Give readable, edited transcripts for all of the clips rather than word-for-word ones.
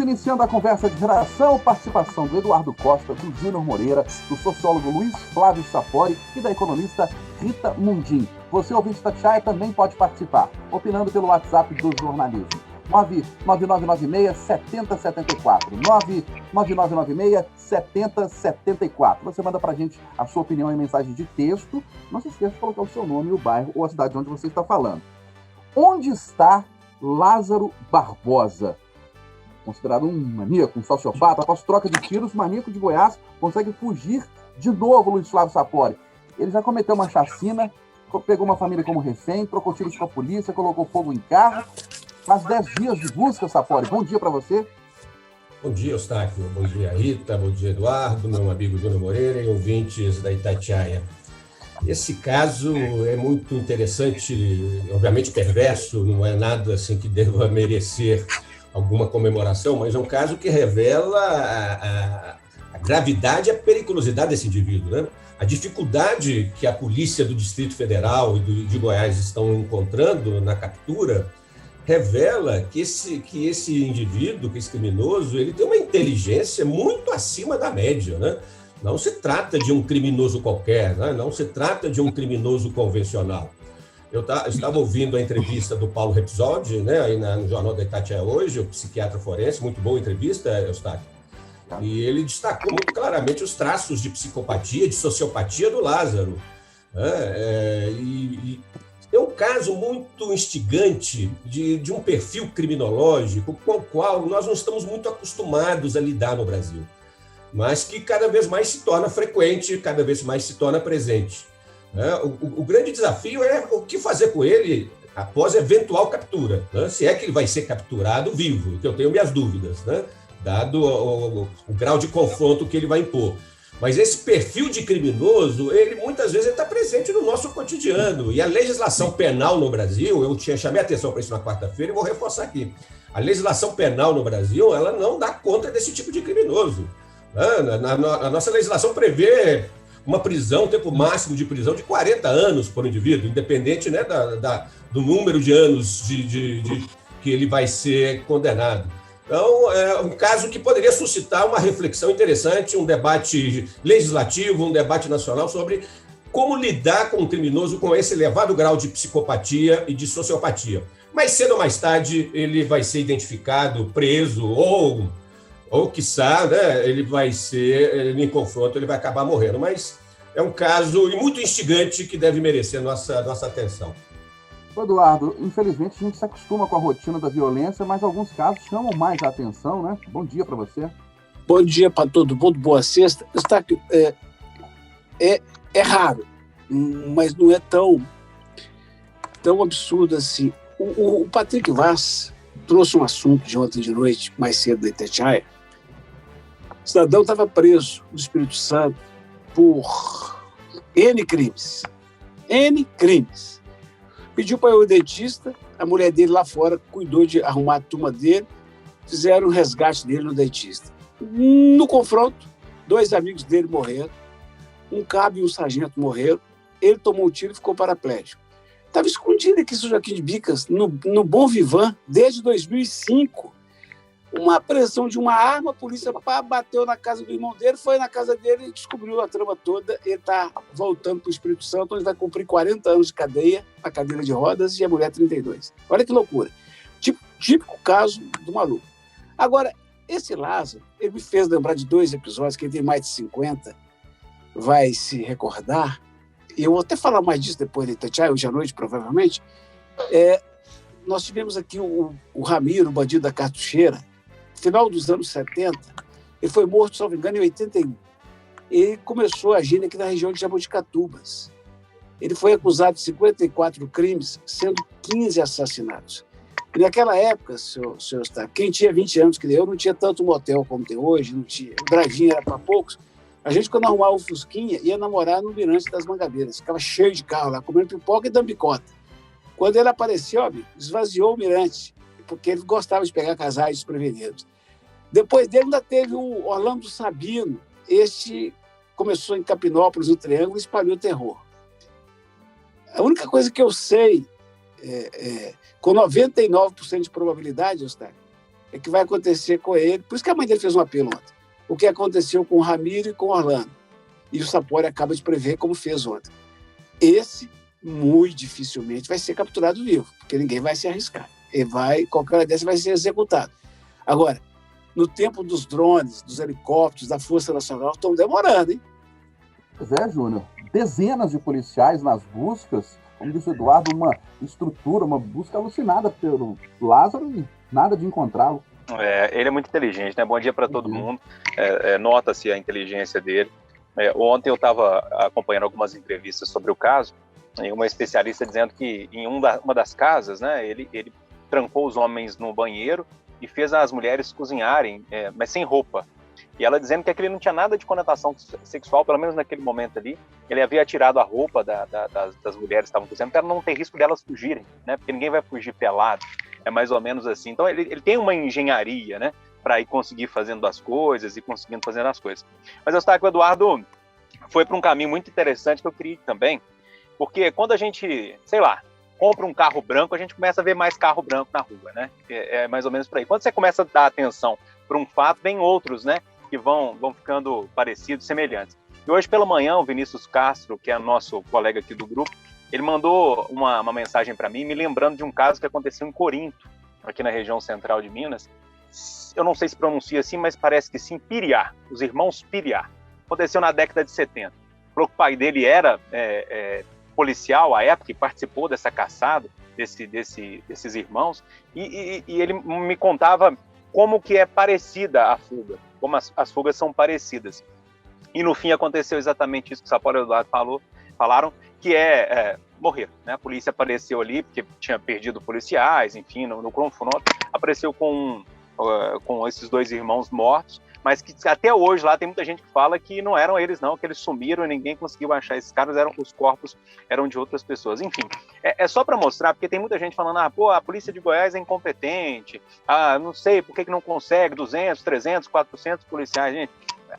iniciando a conversa de geração, participação do Eduardo Costa, do Júnior Moreira, do sociólogo Luiz Flávio Sapori e da economista Rita Mundim. Você, ouvinte da Itatiaia, também pode participar, opinando pelo WhatsApp do jornalismo. 99996-7074. 99996-7074. Você manda pra gente a sua opinião em mensagem de texto. Não se esqueça de colocar o seu nome, o bairro ou a cidade onde você está falando. Onde está Lázaro Barbosa? Considerado um maníaco, um sociopata, após troca de tiros, o maníaco de Goiás consegue fugir de novo, Luiz Flávio Sapori. Ele já cometeu uma chacina, pegou uma família como refém, trocou tiros com a polícia, colocou fogo em carro. Faz 10 dias de busca, Sapori. Bom dia para você. Bom dia, Eustáquio. Bom dia, Rita. Bom dia, Eduardo, meu amigo Júnior Moreira e ouvintes da Itatiaia. Esse caso é muito interessante, obviamente perverso, não é nada assim que deva merecer alguma comemoração, mas é um caso que revela a gravidade e a periculosidade desse indivíduo, né? A dificuldade que a polícia do Distrito Federal e de Goiás estão encontrando na captura revela que esse indivíduo, que esse criminoso, ele tem uma inteligência muito acima da média, né? Não se trata de um criminoso qualquer, né? Não se trata de um criminoso convencional. Eu estava ouvindo a entrevista do Paulo Repsoldi, né, aí no Jornal da Itatiaia hoje, o psiquiatra forense, muito boa entrevista, Eustáquio. E ele destacou muito claramente os traços de psicopatia, de sociopatia do Lázaro. É um caso muito instigante de um perfil criminológico com o qual nós não estamos muito acostumados a lidar no Brasil, mas que cada vez mais se torna frequente, cada vez mais se torna presente. O grande desafio é o que fazer com ele após eventual captura, né? Se é que ele vai ser capturado vivo, que eu tenho minhas dúvidas, né? Dado o grau de confronto que ele vai impor. Mas esse perfil de criminoso, ele muitas vezes está presente no nosso cotidiano. E a legislação penal no Brasil, chamei a atenção para isso na quarta-feira e vou reforçar aqui. A legislação penal no Brasil, ela não dá conta desse tipo de criminoso. A nossa legislação prevê uma prisão, um tempo máximo de prisão de 40 anos por indivíduo, independente, né, do número de anos que ele vai ser condenado. Então, é um caso que poderia suscitar uma reflexão interessante, um debate legislativo, um debate nacional sobre como lidar com um criminoso com esse elevado grau de psicopatia e de sociopatia. Mais cedo ou mais tarde, ele vai ser identificado, preso, ou quiçá, né, ele vai ser, em confronto, ele vai acabar morrendo. Mas é um caso muito instigante que deve merecer nossa atenção. Eduardo, infelizmente a gente se acostuma com a rotina da violência, mas alguns casos chamam mais a atenção, né? Bom dia para você. Bom dia para todo mundo, boa sexta. É raro, mas não é tão absurdo assim. O Patrick Vaz trouxe um assunto de ontem de noite, mais cedo da Itatiaia. O cidadão estava preso no Espírito Santo por N crimes. Pediu para ir ao dentista, a mulher dele lá fora cuidou de arrumar a turma dele, fizeram um resgate dele no dentista. No confronto, 2 amigos dele morreram, um cabo e um sargento morreram, ele tomou um tiro e ficou paraplégico. Estava escondido aqui, São Joaquim de Bicas, no Bom Vivan, desde 2005. Uma apreensão de uma arma, a polícia bateu na casa do irmão dele, foi na casa dele e descobriu a trama toda. Ele está voltando para o Espírito Santo, onde vai cumprir 40 anos de cadeia, a cadeira de rodas, e a mulher 32. Olha que loucura. Típico caso do maluco. Agora, esse Lázaro, ele me fez lembrar de 2 episódios, quem tem mais de 50 vai se recordar, e eu vou até falar mais disso depois da Itatiaia, hoje à noite, provavelmente. Nós tivemos aqui o Ramiro, o bandido da cartucheira, final dos anos 70, ele foi morto, se não me engano, em 81. Ele começou agindo aqui na região de Jaboticatubas. Ele foi acusado de 54 crimes, sendo 15 assassinatos. E naquela época, senhor quem tinha 20 anos que eu, não tinha tanto motel como tem hoje, não tinha. O drive-in era para poucos. A gente, quando arrumava o Fusquinha, ia namorar no Mirante das Mangabeiras. Ficava cheio de carro lá, comendo pipoca e dando bicota. Quando ele apareceu, esvaziou o Mirante, porque ele gostava de pegar casais desprevenidos. Depois dele ainda teve o Orlando Sabino. Este começou em Capinópolis, no Triângulo, e espalhou terror. A única coisa que eu sei, com 99% de probabilidade, Eustáquio, é que vai acontecer com ele. Por isso que a mãe dele fez um apelo ontem. O que aconteceu com o Ramiro e com o Orlando. E o Sapori acaba de prever como fez ontem. Esse, muito dificilmente, vai ser capturado vivo, porque ninguém vai se arriscar. Qualquer hora dessa vai ser executado. Agora, no tempo dos drones, dos helicópteros, da Força Nacional, estão demorando, hein? Pois é, Júnior. Dezenas de policiais nas buscas, como disse o Eduardo, uma estrutura, uma busca alucinada pelo Lázaro e nada de encontrá-lo. Ele é muito inteligente, né? Bom dia para todo mundo. Nota-se a inteligência dele. Ontem eu estava acompanhando algumas entrevistas sobre o caso, e uma especialista dizendo que em uma das casas, né, ele trancou os homens no banheiro e fez as mulheres cozinharem, mas sem roupa. E ela dizendo que aquele não tinha nada de conotação sexual, pelo menos naquele momento ali. Ele havia tirado a roupa das mulheres que estavam cozinhando para não ter risco delas fugirem, né? Porque ninguém vai fugir pelado. É mais ou menos assim. Então ele tem uma engenharia, né, para ir conseguir fazendo as coisas e conseguindo fazendo as coisas. Mas eu estava com o Eduardo, foi para um caminho muito interessante que eu queria também, porque quando a gente, sei lá, compra um carro branco, a gente começa a ver mais carro branco na rua, né? É mais ou menos por aí. Quando você começa a dar atenção para um fato, vem outros, né, que vão ficando parecidos, semelhantes. E hoje pela manhã, o Vinícius Castro, que é nosso colega aqui do grupo, ele mandou uma mensagem para mim, me lembrando de um caso que aconteceu em Corinto, aqui na região central de Minas. Eu não sei se pronuncia assim, mas parece que sim, Piriá, os irmãos Piriá. Aconteceu na década de 70. Falou que o pai dele era policial à época e participou dessa caçada desses irmãos, e ele me contava como que é parecida a fuga, como as fugas são parecidas. E no fim aconteceu exatamente isso que o Sapori e o Eduardo falaram, que morrer, né? A polícia apareceu ali, porque tinha perdido policiais, enfim, no confronto, apareceu com esses dois irmãos mortos, mas que até hoje lá tem muita gente que fala que não eram eles não, que eles sumiram e ninguém conseguiu achar esses caras, os corpos eram de outras pessoas. Enfim, é só para mostrar, porque tem muita gente falando, a polícia de Goiás é incompetente, não sei, por que não consegue 200, 300, 400 policiais, gente.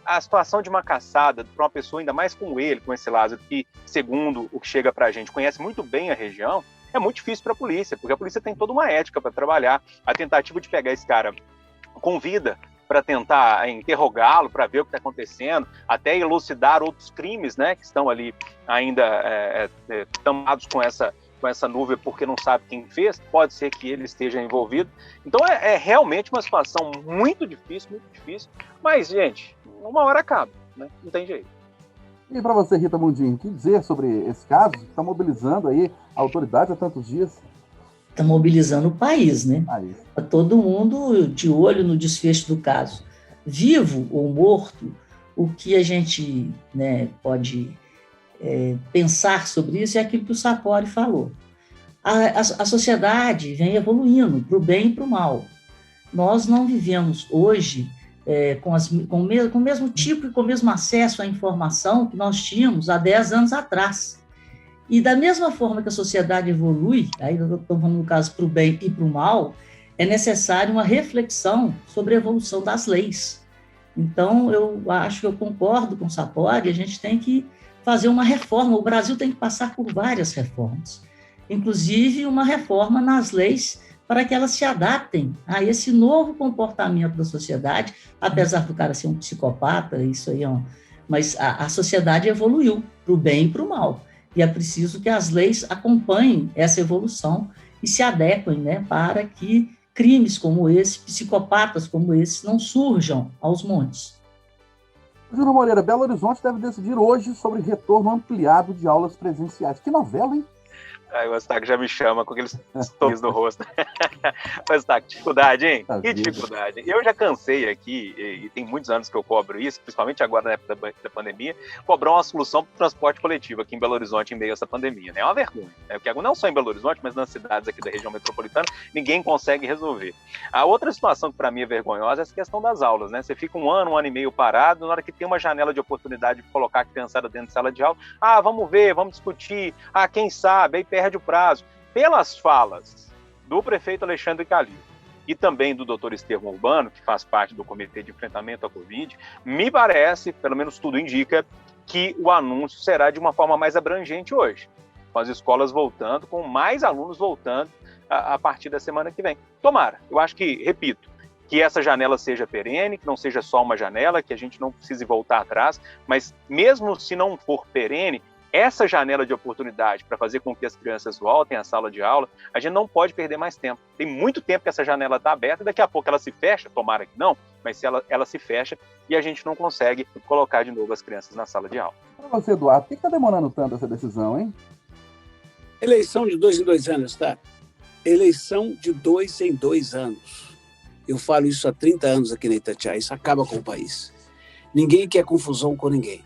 A situação de uma caçada para uma pessoa, ainda mais com esse Lázaro, que, segundo o que chega para a gente, conhece muito bem a região, é muito difícil para a polícia, porque a polícia tem toda uma ética para trabalhar. A tentativa de pegar esse cara com vida para tentar interrogá-lo, para ver o que está acontecendo, até elucidar outros crimes, né, que estão ali ainda tamados com essa nuvem porque não sabe quem fez, pode ser que ele esteja envolvido. Então é realmente uma situação muito difícil, mas, gente, uma hora acaba, né? Não tem jeito. E para você, Rita Mundim, o que dizer sobre esse caso que está mobilizando aí a autoridade há tantos dias? Está mobilizando o país, né? Está todo mundo de olho no desfecho do caso. Vivo ou morto, o que a gente, né, pode pensar sobre isso é aquilo que o Sapori falou. A sociedade vem evoluindo para o bem e para o mal. Nós não vivemos hoje com o mesmo tipo e com o mesmo acesso à informação que nós tínhamos há 10 anos atrás. E da mesma forma que a sociedade evolui, aí eu estou falando no caso para o bem e para o mal, é necessário uma reflexão sobre a evolução das leis. Então, eu acho que eu concordo com o Sapori, a gente tem que fazer uma reforma, o Brasil tem que passar por várias reformas, inclusive uma reforma nas leis para que elas se adaptem a esse novo comportamento da sociedade, apesar do cara ser um psicopata, isso aí mas a sociedade evoluiu para o bem e para o mal. E é preciso que as leis acompanhem essa evolução e se adequem, né, para que crimes como esse, psicopatas como esse, não surjam aos montes. Júnior Moreira, Belo Horizonte deve decidir hoje sobre retorno ampliado de aulas presenciais. Que novela, hein? O Eustáquio já me chama com aqueles sorrisos no rosto. Eustáquio, dificuldade, hein? Que dificuldade. Eu já cansei aqui, e tem muitos anos que eu cobro isso, principalmente agora na época da pandemia, cobrar uma solução para o transporte coletivo aqui em Belo Horizonte em meio a essa pandemia. É uma vergonha. Porque não só em Belo Horizonte, mas nas cidades aqui da região metropolitana, ninguém consegue resolver. A outra situação que para mim é vergonhosa é essa questão das aulas, né? Você fica um ano e meio parado, na hora que tem uma janela de oportunidade de colocar a criançada dentro de sala de aula, vamos ver, vamos discutir, quem sabe, aí perde o prazo. Pelas falas do prefeito Alexandre Calil e também do doutor Estevão Urbano, que faz parte do Comitê de Enfrentamento à Covid, me parece, pelo menos tudo indica, que o anúncio será de uma forma mais abrangente hoje, com as escolas voltando, com mais alunos voltando a partir da semana que vem. Tomara, eu acho que, repito, que essa janela seja perene, que não seja só uma janela, que a gente não precise voltar atrás, mas mesmo se não for perene, essa janela de oportunidade para fazer com que as crianças voltem à sala de aula, a gente não pode perder mais tempo. Tem muito tempo que essa janela está aberta e daqui a pouco ela se fecha, tomara que não, mas se ela se fecha e a gente não consegue colocar de novo as crianças na sala de aula. Para você, Eduardo, por que está demorando tanto essa decisão, hein? Eleição de 2 em 2 anos, tá? Eleição de 2 em 2 anos. Eu falo isso há 30 anos aqui na Itatiaia, isso acaba com o país. Ninguém quer confusão com ninguém.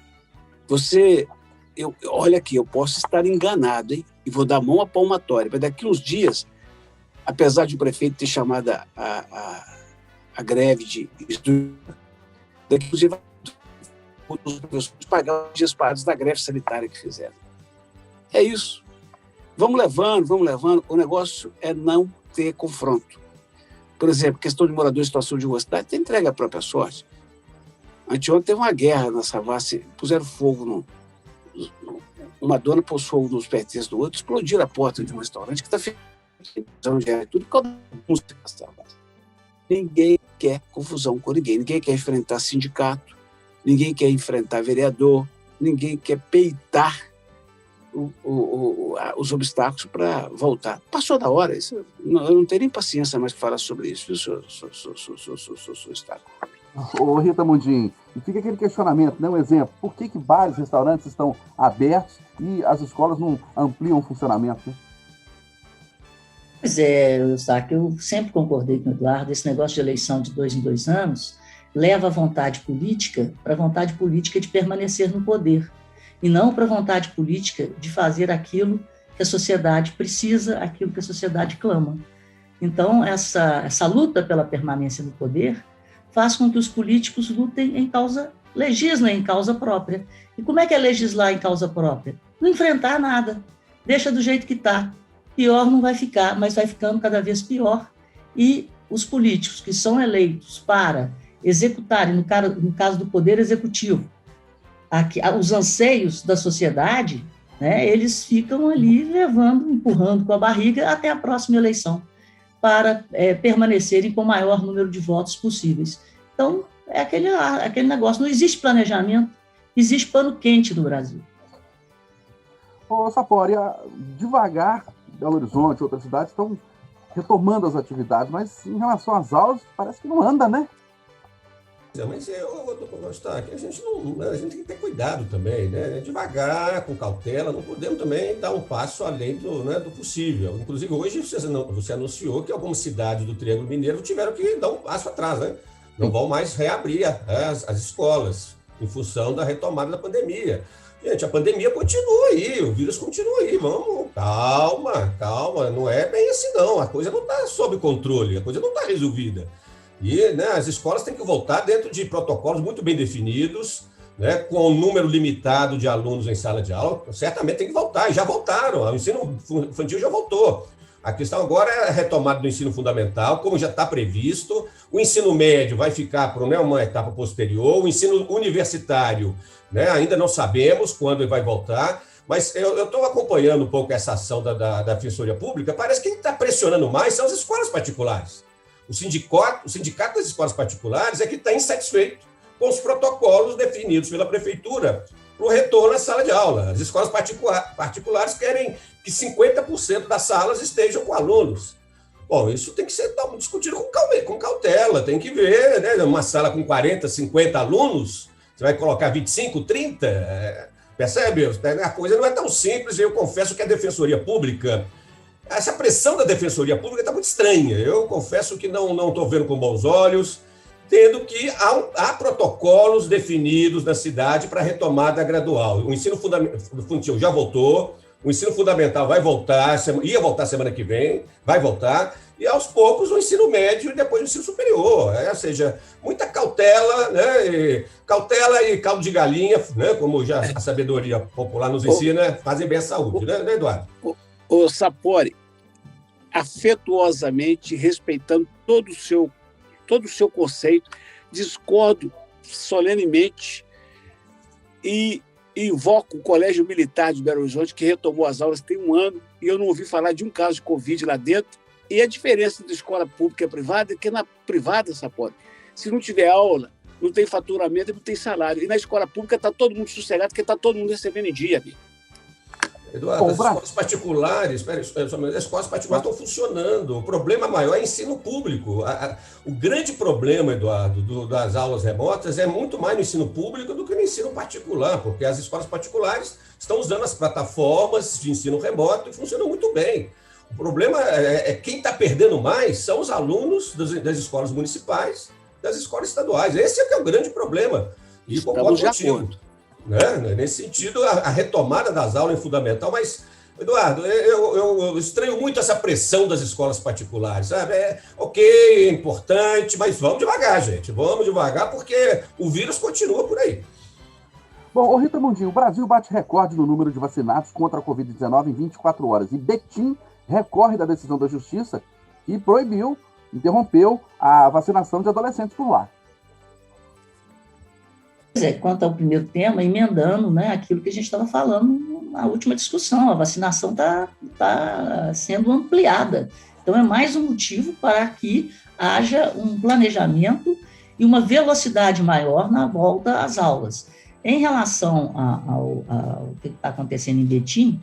Olha aqui, eu posso estar enganado, hein? E vou dar mão à palmatória. Mas daqui uns dias, apesar de o prefeito ter chamado a greve de daqui uns dias os professores pagaram os dias parados da greve sanitária que fizeram. É isso. Vamos levando. O negócio é não ter confronto. Por exemplo, questão de moradores em situação de rua, cidade tem entregue à própria sorte. Anteontem teve uma guerra na Savassi, puseram fogo uma dona pôs fogo nos pertences do outro, explodiram a porta de um restaurante que está fechado, tudo por causa da música. Ninguém quer confusão com ninguém, ninguém quer enfrentar sindicato, ninguém quer enfrentar vereador, ninguém quer peitar os obstáculos para voltar. Passou da hora, eu não tenho nem paciência mais para falar sobre isso, viu, seu Estado. Ô, Rita Mundim, e fica aquele questionamento, né? Um exemplo, por que bares e restaurantes estão abertos e as escolas não ampliam o funcionamento? Né? Pois é, Eustáquio, eu sempre concordei com o Eduardo, esse negócio de eleição de 2 em 2 anos leva a vontade política para a vontade política de permanecer no poder, e não para a vontade política de fazer aquilo que a sociedade precisa, aquilo que a sociedade clama. Então, essa luta pela permanência no poder faz com que os políticos legislem em causa própria. E como é que é legislar em causa própria? Não enfrentar nada, deixa do jeito que está. Pior não vai ficar, mas vai ficando cada vez pior. E os políticos que são eleitos para executarem, no caso do Poder Executivo, os anseios da sociedade, né, eles ficam ali empurrando com a barriga até a próxima eleição, para permanecerem com o maior número de votos possíveis. Então, é aquele negócio, não existe planejamento, existe pano quente no Brasil. Ô, Sapori, devagar, Belo Horizonte, outras cidades estão retomando as atividades, mas em relação às aulas, parece que não anda, né? Mas eu vou constar que a gente tem que ter cuidado também, né? Devagar, com cautela, não podemos também dar um passo além do possível. Inclusive, hoje você anunciou que algumas cidades do Triângulo Mineiro tiveram que dar um passo atrás, né? Não vão mais reabrir as escolas em função da retomada da pandemia. Gente, a pandemia continua aí, o vírus continua aí, vamos, calma, não é bem assim não, a coisa não está sob controle, a coisa não está resolvida. E as escolas têm que voltar dentro de protocolos muito bem definidos, né, com um número limitado de alunos em sala de aula, certamente tem que voltar, e já voltaram, o ensino infantil já voltou. A questão agora é a retomada do ensino fundamental, como já está previsto, o ensino médio vai ficar para uma etapa posterior, o ensino universitário, né, ainda não sabemos quando ele vai voltar, mas eu estou acompanhando um pouco essa ação da Defensoria Pública, parece que quem está pressionando mais são as escolas particulares. O sindicato das escolas particulares é que está insatisfeito com os protocolos definidos pela prefeitura para o retorno à sala de aula. As escolas particulares querem que 50% das salas estejam com alunos. Bom, isso tem que ser discutido com cautela, tem que ver, né? Uma sala com 40, 50 alunos, você vai colocar 25, 30, percebe? A coisa não é tão simples, eu confesso que a Defensoria Pública, essa pressão da Defensoria Pública está muito estranha. Eu confesso que não estou vendo com bons olhos, tendo que há protocolos definidos na cidade para retomada gradual. O ensino infantil já voltou, o ensino fundamental vai voltar, ia voltar semana que vem, vai voltar, e aos poucos o ensino médio e depois o ensino superior. Ou seja, muita cautela, né? Cautela e caldo de galinha, né? Como já a sabedoria popular nos ensina, fazem bem à saúde, né, Eduardo? O Sapori, afetuosamente, respeitando todo o seu conceito, discordo solenemente e invoco o Colégio Militar de Belo Horizonte, que retomou as aulas tem um ano, e eu não ouvi falar de um caso de Covid lá dentro, E a diferença entre escola pública e privada é que na privada, Sapori, se não tiver aula, não tem faturamento e não tem salário. E na escola pública está todo mundo sossegado, porque está todo mundo recebendo em dia, amigo. Eduardo, as escolas particulares, as escolas particulares estão funcionando. O problema maior é ensino público. O grande problema, Eduardo, das aulas remotas é muito mais no ensino público do que no ensino particular, porque as escolas particulares estão usando as plataformas de ensino remoto e funcionam muito bem. O problema é quem está perdendo mais são os alunos das escolas municipais, das escolas estaduais. Esse é que é o grande problema. E concordo contigo. Né? Nesse sentido, a retomada das aulas é fundamental, mas, Eduardo, eu estranho muito essa pressão das escolas particulares, sabe? É importante, mas vamos devagar, gente, vamos devagar, porque o vírus continua por aí. Bom, ô Rita Mundinho, o Brasil bate recorde no número de vacinados contra a Covid-19 em 24 horas, e Betim recorre da decisão da Justiça que interrompeu a vacinação de adolescentes por lá. Quanto ao primeiro tema, emendando, né, aquilo que a gente estava falando na última discussão, a vacinação está sendo ampliada. Então, é mais um motivo para que haja um planejamento e uma velocidade maior na volta às aulas. Em relação ao que está acontecendo em Betim,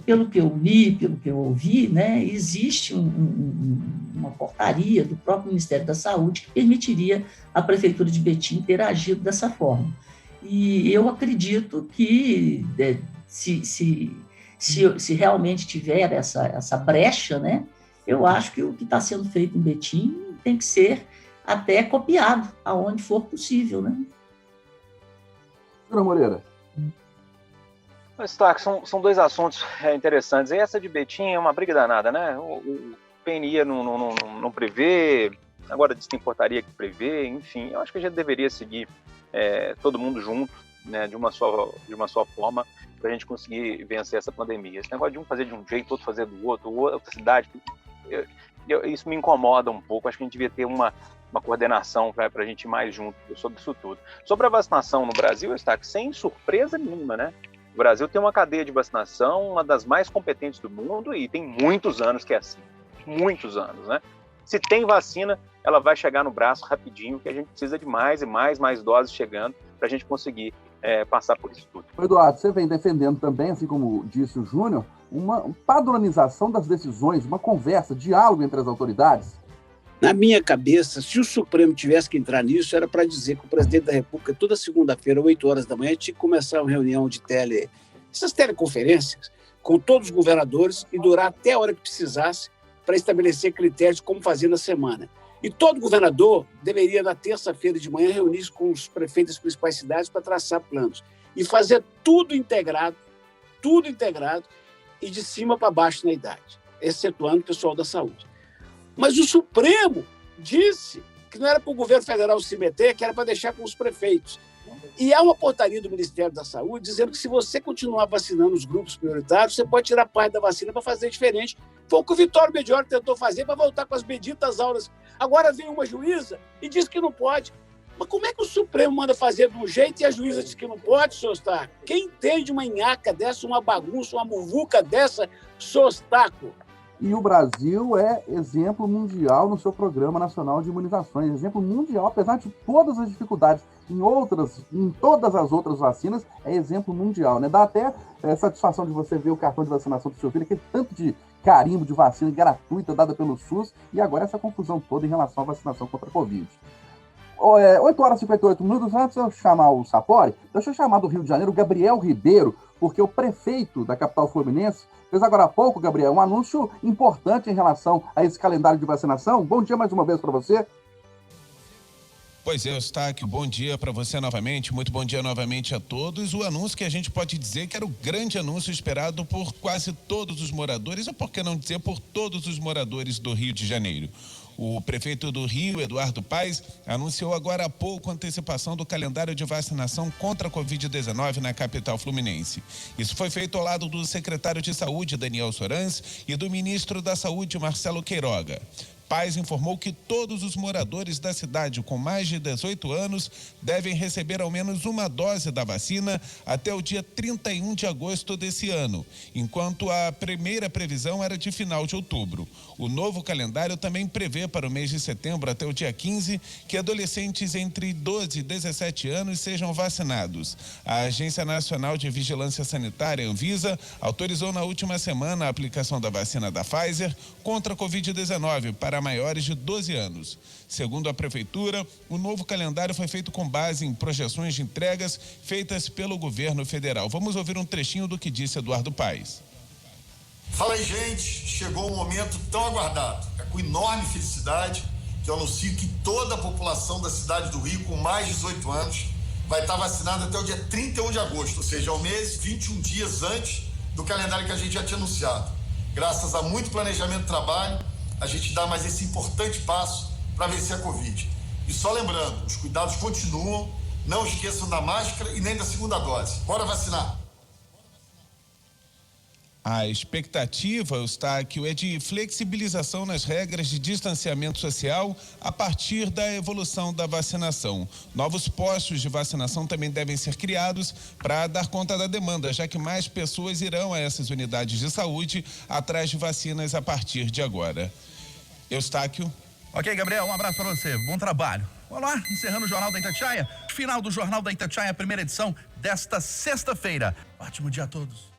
pelo que eu li, pelo que eu ouvi, né, existe uma portaria do próprio Ministério da Saúde que permitiria a Prefeitura de Betim ter agido dessa forma. E eu acredito que se realmente tiver essa brecha, né, eu acho que o que está sendo feito em Betim tem que ser até copiado, aonde for possível, né? Dona Moreira. Stark, são dois assuntos interessantes. E essa de Betim é uma briga danada, né? O PNI não prevê, agora diz que tem portaria que prevê, enfim. Eu acho que a gente deveria seguir todo mundo junto, né, de uma só forma, para a gente conseguir vencer essa pandemia. Esse negócio de um fazer de um jeito, outro fazer do outro, outra cidade, isso me incomoda um pouco. Acho que a gente devia ter uma coordenação para a gente ir mais junto sobre isso tudo. Sobre a vacinação no Brasil, Stark, sem surpresa nenhuma, né? O Brasil tem uma cadeia de vacinação, uma das mais competentes do mundo, e tem muitos anos que é assim. Muitos anos, né? Se tem vacina, ela vai chegar no braço rapidinho, que a gente precisa de mais e mais doses chegando para a gente conseguir passar por isso tudo. Eduardo, você vem defendendo também, assim como disse o Júnior, uma padronização das decisões, uma conversa, diálogo entre as autoridades? Na minha cabeça, se o Supremo tivesse que entrar nisso, era para dizer que o presidente da República, toda segunda-feira, 8 horas da manhã, tinha que começar uma reunião de essas teleconferências, com todos os governadores e durar até a hora que precisasse para estabelecer critérios de como fazer na semana. E todo governador deveria, na terça-feira de manhã, reunir-se com os prefeitos das principais cidades para traçar planos. E fazer tudo integrado e de cima para baixo na idade, excetuando o pessoal da saúde. Mas o Supremo disse que não era para o governo federal se meter, que era para deixar com os prefeitos. E há uma portaria do Ministério da Saúde dizendo que se você continuar vacinando os grupos prioritários, você pode tirar parte da vacina para fazer diferente. Foi o que o Vitório Mediori tentou fazer para voltar com as benditas aulas. Agora vem uma juíza e diz que não pode. Mas como é que o Supremo manda fazer de um jeito e a juíza diz que não pode, Sostaco? Quem entende uma nhaca dessa, uma bagunça, uma muvuca dessa, Sostaco? E o Brasil é exemplo mundial no seu Programa Nacional de Imunizações. Exemplo mundial, apesar de todas as dificuldades em todas as outras vacinas, é exemplo mundial, né? Dá até satisfação de você ver o cartão de vacinação do seu filho, aquele tanto de carimbo de vacina gratuita dada pelo SUS, e agora essa confusão toda em relação à vacinação contra a Covid. 8 horas e 58 minutos, antes de eu chamar o Sapori, deixa eu chamar do Rio de Janeiro o Gabriel Ribeiro, porque o prefeito da capital fluminense fez agora há pouco, Gabriel, um anúncio importante em relação a esse calendário de vacinação. Bom dia mais uma vez para você. Pois é, Eustáquio, bom dia para você novamente, muito bom dia novamente a todos. O anúncio que a gente pode dizer que era o grande anúncio esperado por quase todos os moradores, ou por que não dizer por todos os moradores do Rio de Janeiro. O prefeito do Rio, Eduardo Paes, anunciou agora há pouco a antecipação do calendário de vacinação contra a Covid-19 na capital fluminense. Isso foi feito ao lado do secretário de Saúde, Daniel Sorans, e do ministro da Saúde, Marcelo Queiroga. Paz informou que todos os moradores da cidade com mais de 18 anos devem receber ao menos uma dose da vacina até o dia 31 de agosto desse ano, enquanto a primeira previsão era de final de outubro. O novo calendário também prevê para o mês de setembro até o dia 15 que adolescentes entre 12 e 17 anos sejam vacinados. A Agência Nacional de Vigilância Sanitária, Anvisa, autorizou na última semana a aplicação da vacina da Pfizer contra a Covid-19 para maiores de 12 anos. Segundo a Prefeitura, o novo calendário foi feito com base em projeções de entregas feitas pelo governo federal. Vamos ouvir um trechinho do que disse Eduardo Paes. Fala aí, gente, chegou um momento tão aguardado. É com enorme felicidade que eu anuncio que toda a população da cidade do Rio com mais de 18 anos vai estar vacinada até o dia 31 de agosto, ou seja, ao mês, 21 dias antes do calendário que a gente já tinha anunciado. Graças a muito planejamento de trabalho, a gente dá mais esse importante passo para vencer a Covid. E só lembrando, os cuidados continuam, não esqueçam da máscara e nem da segunda dose. Bora vacinar! A expectativa, Eustáquio, é de flexibilização nas regras de distanciamento social a partir da evolução da vacinação. Novos postos de vacinação também devem ser criados para dar conta da demanda, já que mais pessoas irão a essas unidades de saúde atrás de vacinas a partir de agora. Eustáquio. Ok, Gabriel, um abraço para você. Bom trabalho. Vamos lá, encerrando o Jornal da Itatiaia. Final do Jornal da Itatiaia, primeira edição desta sexta-feira. Ótimo dia a todos.